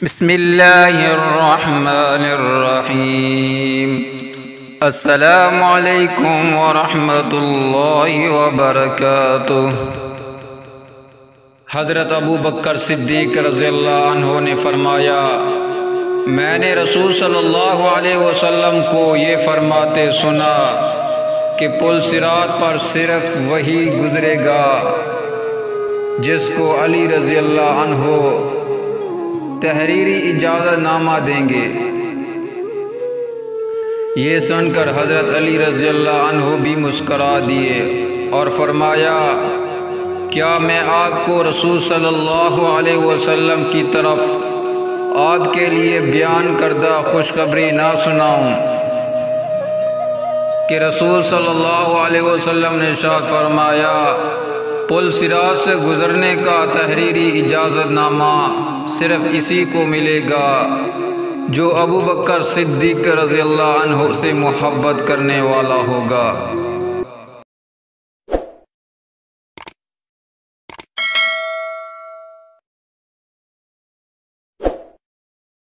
बिस्मिल्लाहिर्रहमानिर्रहीम। अस्सलामु अलैकुम वरहमतुल्लाहि वबरकातुह। हज़रत अबू बकर सिद्दीक़ रज़ियल्लाहु अन्हु ने फरमाया, मैंने रसूल सल्लल्लाहु अलैहि वसल्लम को ये फरमाते सुना कि पुल सिरात पर सिर्फ वही गुज़रेगा जिसको अली रज़ियल्लाहु अन्हु तहरीरी इजाज़त नामा देंगे। ये सुनकर हज़रत अली रज़ियल्लाहु अन्हु भी मुस्करा दिए और फरमाया, क्या मैं आपको रसूल सल्लल्लाहु अलैहि वसल्लम की तरफ आपके लिए बयान करदा खुशखबरी ना सुनाऊं कि रसूल सल्लल्लाहु अलैहि वसल्लम ने इरशाद फरमाया, पुल सिरात से गुज़रने का तहरीरी इजाज़तनामा सिर्फ़ इसी को मिलेगा जो अबू बकर सिद्दीक़ रज़ियल्लाहु अन्हु से मोहब्बत करने वाला होगा।